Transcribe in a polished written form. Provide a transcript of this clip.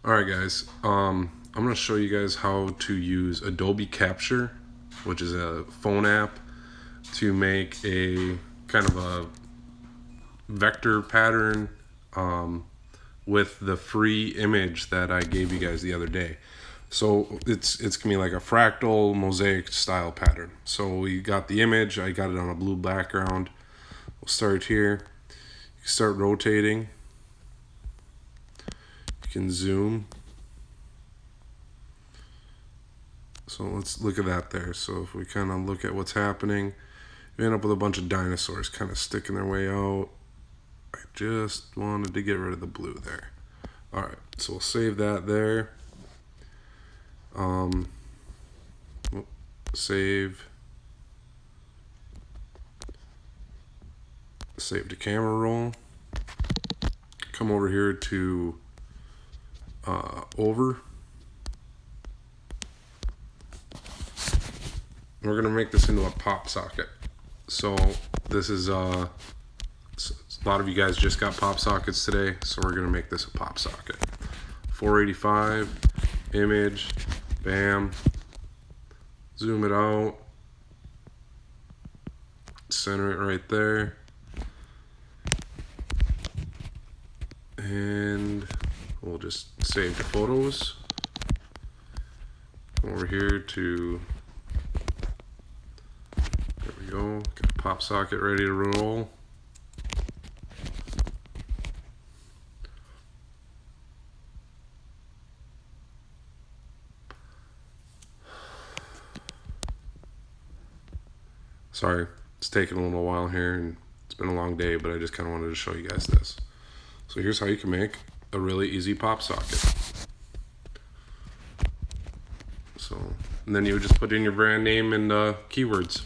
Alright guys, I'm going to show you guys how to use Adobe Capture, which is a phone app, to make a kind of a vector pattern with the free image that I gave you guys the other day. So it's going to be like a fractal mosaic style pattern. So we got the image, I got it on a blue background. We'll start here. You can start rotating. You can zoom. So let's look at that there. So if we kind of look at what's happening, we end up with a bunch of dinosaurs kind of sticking their way out. I just wanted to get rid of the blue there. Alright, so we'll save that there. Save to camera roll. Come over here to over. We're gonna make this into a PopSocket. So this is a lot of you guys just got PopSockets today, so we're gonna make this a PopSocket. 485 image, bam. Zoom it out. Center it right there. And we'll just save the photos. Come over here to, there we go, got a PopSocket ready to roll. Sorry, it's taking a little while here and it's been a long day, but I just kind of wanted to show you guys this. So here's how you can make a really easy PopSocket. So, and then you would just put in your brand name and keywords.